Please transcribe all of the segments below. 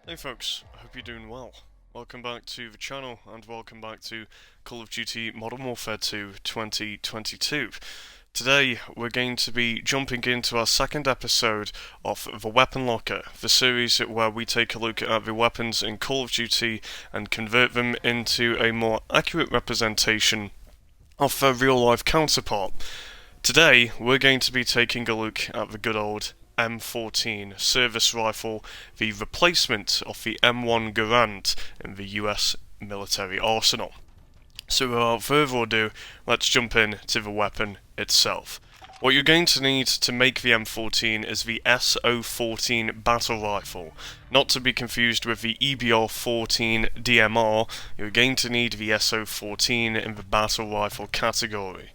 Hey folks, I hope you're doing well. Welcome back to the channel and welcome back to Call of Duty Modern Warfare 2 2022. Today we're going to be jumping into our second episode of The Weapon Locker, the series where we take a look at the weapons in Call of Duty and convert them into a more accurate representation of their real life counterpart. Today we're going to be taking a look at the good old M14 service rifle, the replacement of the M1 Garand in the US military arsenal. So without further ado, let's jump in to the weapon itself. What you're going to need to make the M14 is the SO-14 battle rifle. Not to be confused with the EBR-14 DMR, you're going to need the SO-14 in the battle rifle category.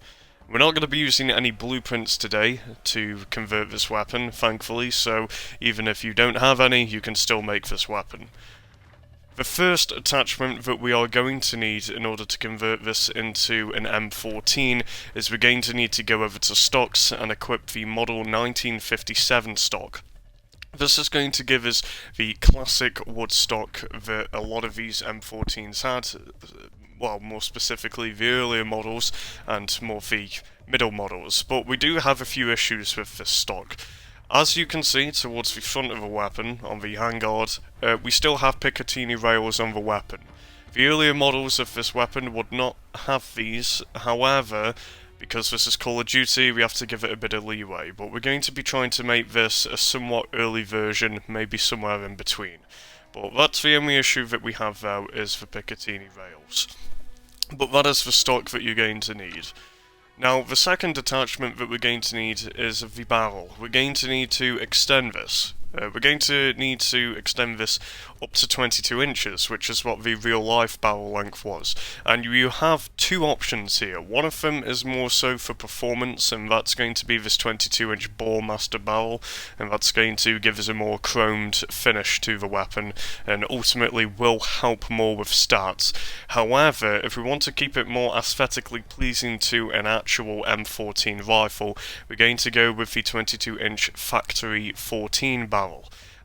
We're not going to be using any blueprints today to convert this weapon, thankfully, so even if you don't have any, you can still make this weapon. The first attachment that we are going to need in order to convert this into an M14 is we're going to need to go over to stocks and equip the model 1957 stock. This is going to give us the classic wood stock that a lot of these M14s had, well, more specifically the earlier models and more the middle models, but we do have a few issues with this stock. As you can see towards the front of the weapon, on the handguard, we still have Picatinny rails on the weapon. The earlier models of this weapon would not have these, however, because this is Call of Duty, we have to give it a bit of leeway, but we're going to be trying to make this a somewhat early version, maybe somewhere in between. But that's the only issue that we have there, is the Picatinny rails. But that is the stock that you're going to need. Now, the second attachment that we're going to need is the barrel. We're going to need to extend this. We're going to need to extend this up to 22 inches, which is what the real-life barrel length was. And you have two options here. One of them is more so for performance, and that's going to be this 22-inch ball master barrel, and that's going to give us a more chromed finish to the weapon, and ultimately will help more with stats. However, if we want to keep it more aesthetically pleasing to an actual M14 rifle, we're going to go with the 22-inch factory 14 barrel.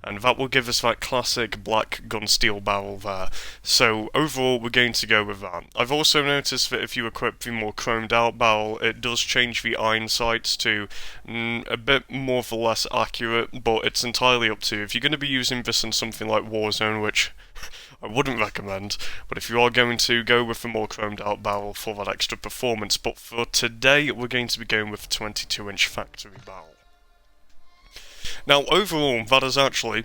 And that will give us that classic black gun steel barrel there. So overall we're going to go with that. I've also noticed that if you equip the more chromed out barrel, it does change the iron sights to a bit more or less accurate, but it's entirely up to you. If you're going to be using this in something like Warzone, which I wouldn't recommend, but if you are going to go with the more chromed out barrel for that extra performance, but for today we're going to be going with the 22-inch factory barrel. Now, overall, that is actually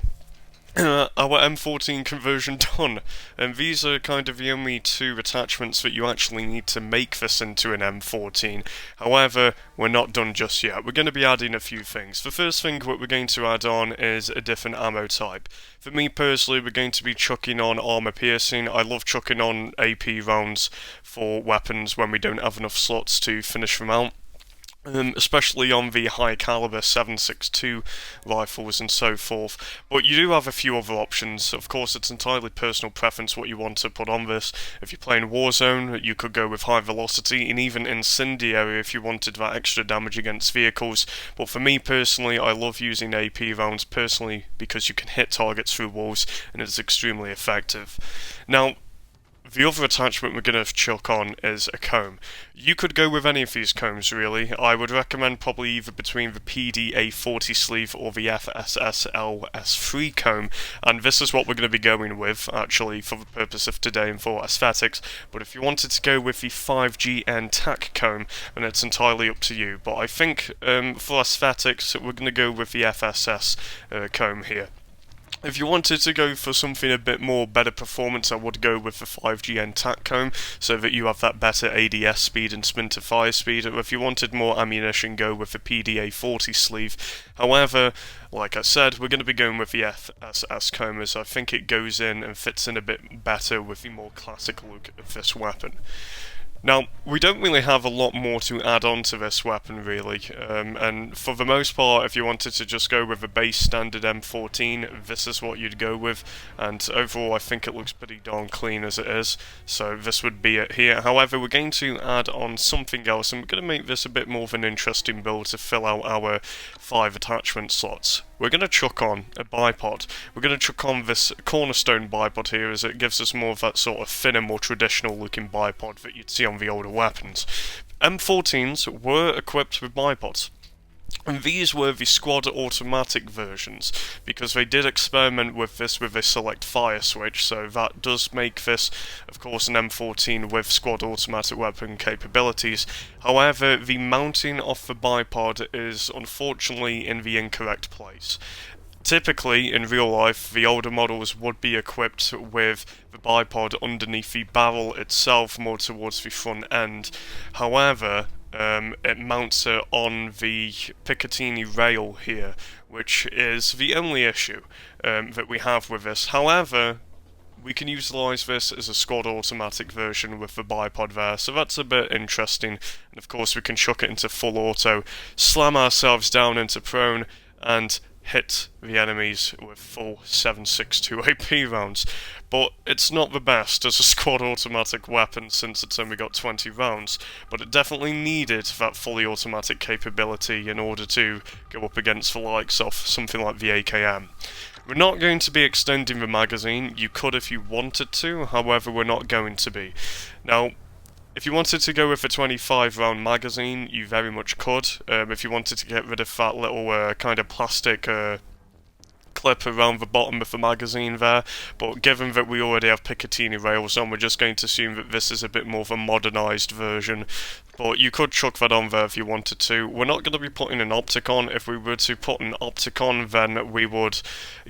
our M14 conversion done, and these are kind of the only two attachments that you actually need to make this into an M14. However, we're not done just yet. We're going to be adding a few things. The first thing what we're going to add on is a different ammo type. For me personally, we're going to be chucking on armor piercing. I love chucking on AP rounds for weapons when we don't have enough slots to finish them out. Especially on the high caliber 7.62 rifles and so forth, but you do have a few other options. Of course, it's entirely personal preference what you want to put on this. If you're playing Warzone, you could go with high velocity, and even incendiary if you wanted that extra damage against vehicles. But for me personally, I love using AP rounds personally because you can hit targets through walls and it's extremely effective. Now, the other attachment we're going to chuck on is a comb. You could go with any of these combs really. I would recommend probably either between the PDA-40 sleeve or the FSSL-S3 comb, and this is what we're going to be going with actually for the purpose of today and for aesthetics. But if you wanted to go with the 5GN tack comb, then it's entirely up to you. But I think for aesthetics we're going to go with the FSS comb here. If you wanted to go for something a bit more better performance, I would go with the 5GN tack comb, so that you have that better ADS speed and spin to fire speed. Or if you wanted more ammunition, go with the PDA-40 sleeve. However, like I said, we're going to be going with the FSS comb, as I think it goes in and fits in a bit better with the more classic look of this weapon. Now, we don't really have a lot more to add on to this weapon, really, and for the most part, if you wanted to just go with a base standard M14, this is what you'd go with, and overall I think it looks pretty darn clean as it is, so this would be it here. However, we're going to add on something else, and we're going to make this a bit more of an interesting build to fill out our 5 attachment slots. we're going to chuck on a bipod. We're going to chuck on this cornerstone bipod here, as it gives us more of that sort of thinner, more traditional looking bipod that you'd see on the older weapons. M14s were equipped with bipods. And these were the squad automatic versions, because they did experiment with this with a select fire switch, so that does make this, of course, an M14 with squad automatic weapon capabilities. However, the mounting of the bipod is unfortunately in the incorrect place. Typically, in real life, the older models would be equipped with the bipod underneath the barrel itself, more towards the front end. However, it mounts it on the Picatinny rail here, which is the only issue that we have with this. However, we can utilise this as a squad automatic version with the bipod there, so that's a bit interesting. And of course we can chuck it into full auto, slam ourselves down into prone, and hit the enemies with full 7.62 AP rounds. But it's not the best as a squad automatic weapon, since it's only got 20 rounds, but it definitely needed that fully automatic capability in order to go up against the likes of something like the AKM. We're not going to be extending the magazine. You could if you wanted to, however we're not going to be. Now, if you wanted to go with a 25 round magazine, you very much could. If you wanted to get rid of that little kind of plastic clip around the bottom of the magazine there, but given that we already have Picatinny rails on, we're just going to assume that this is a bit more of a modernised version. But you could chuck that on there if you wanted to. We're not going to be putting an optic on. If we were to put an optic on, then we would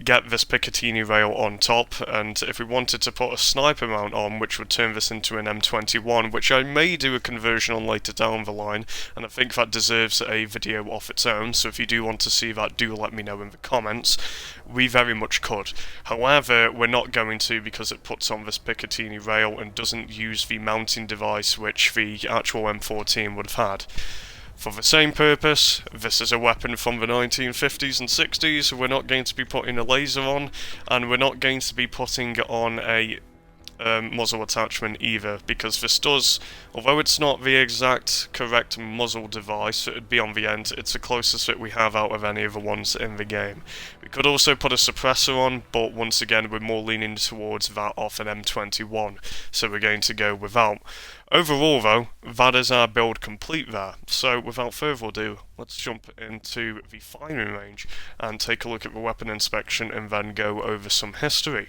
get this Picatinny rail on top, and if we wanted to put a sniper mount on, which would turn this into an M21, which I may do a conversion on later down the line, and I think that deserves a video of its own, so if you do want to see that, do let me know in the comments. We very much could. However, we're not going to, because it puts on this Picatinny rail and doesn't use the mounting device which the actual M14 would have had. For the same purpose, this is a weapon from the 1950s and 60s. We're not going to be putting a laser on, and we're not going to be putting on a muzzle attachment either, because this does, although it's not the exact correct muzzle device, it would be on the end, it's the closest that we have out of any of the ones in the game. We could also put a suppressor on, but once again we're more leaning towards that of an M21, so we're going to go without. Overall though, that is our build complete there, so without further ado, let's jump into the firing range and take a look at the weapon inspection and then go over some history.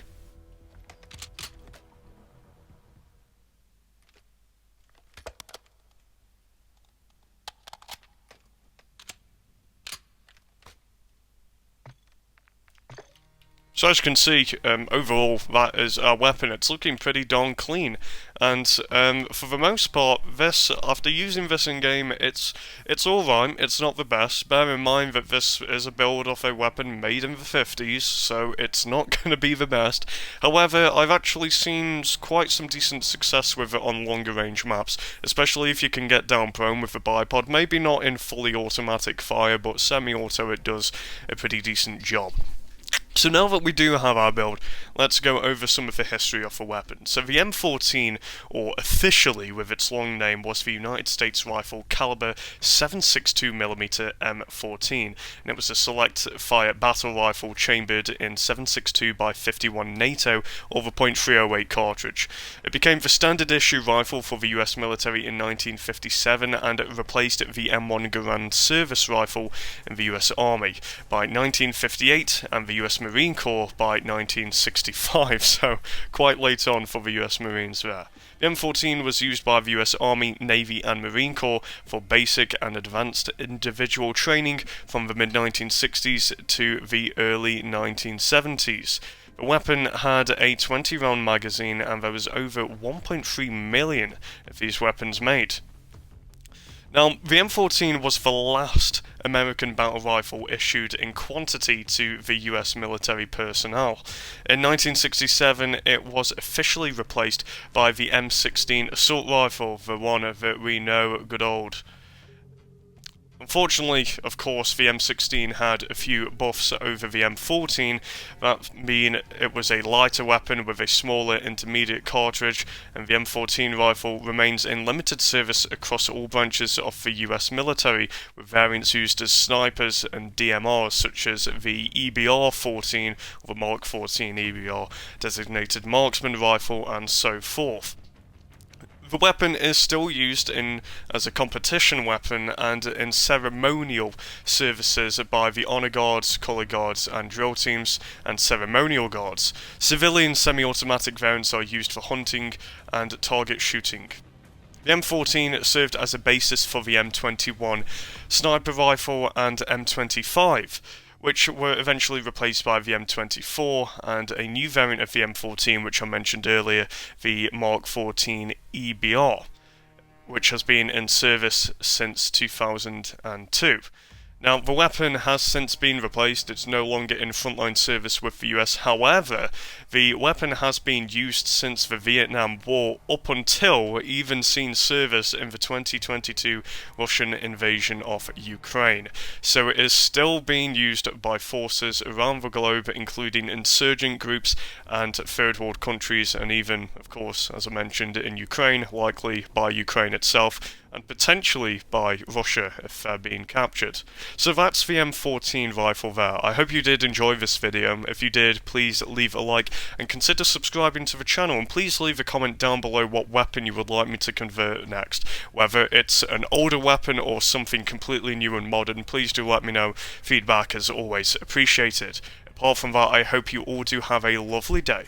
So as you can see, overall that is our weapon. It's looking pretty darn clean, and for the most part, this, after using this in game, it's alright. It's not the best. Bear in mind that this is a build of a weapon made in the 50s, so it's not going to be the best. However, I've actually seen quite some decent success with it on longer range maps, especially if you can get down prone with the bipod. Maybe not in fully automatic fire, but semi-auto it does a pretty decent job. So now that we do have our build, let's go over some of the history of the weapon. So the M14, or officially with its long name, was the United States rifle caliber 7.62mm M14, and it was a select fire battle rifle chambered in 7.62 by 51 NATO or the .308 cartridge. It became the standard issue rifle for the US military in 1957, and it replaced the M1 Garand service rifle in the US Army by 1958, and the US Marine Corps by 1965, so quite late on for the US Marines there. The M14 was used by the US Army, Navy and Marine Corps for basic and advanced individual training from the mid-1960s to the early 1970s. The weapon had a 20-round magazine, and there was over 1.3 million of these weapons made. Now, the M14 was the last American battle rifle issued in quantity to the US military personnel. In 1967, it was officially replaced by the M16 assault rifle, the one that we know, good old Unfortunately, of course, the M16 had a few buffs over the M14, that mean it was a lighter weapon with a smaller intermediate cartridge, and the M14 rifle remains in limited service across all branches of the US military, with variants used as snipers and DMRs such as the EBR-14 or the Mark 14 EBR, designated marksman rifle, and so forth. The weapon is still used as a competition weapon and in ceremonial services by the Honor Guards, Colour Guards and drill teams and ceremonial guards. Civilian semi-automatic variants are used for hunting and target shooting. The M14 served as a basis for the M21 sniper rifle and M25, which were eventually replaced by the M24 and a new variant of the M14 which I mentioned earlier, the Mark 14 EBR, which has been in service since 2002. Now, the weapon has since been replaced, it's no longer in frontline service with the US. However, the weapon has been used since the Vietnam War up until even seen service in the 2022 Russian invasion of Ukraine. So it is still being used by forces around the globe, including insurgent groups and third world countries, and even, of course, as I mentioned, in Ukraine, likely by Ukraine itself, and potentially by Russia if they're being captured. So that's the M14 rifle there. I hope you did enjoy this video. If you did, please leave a like and consider subscribing to the channel, and please leave a comment down below what weapon you would like me to convert next. Whether it's an older weapon or something completely new and modern, please do let me know. Feedback is always appreciated. Apart from that, I hope you all do have a lovely day.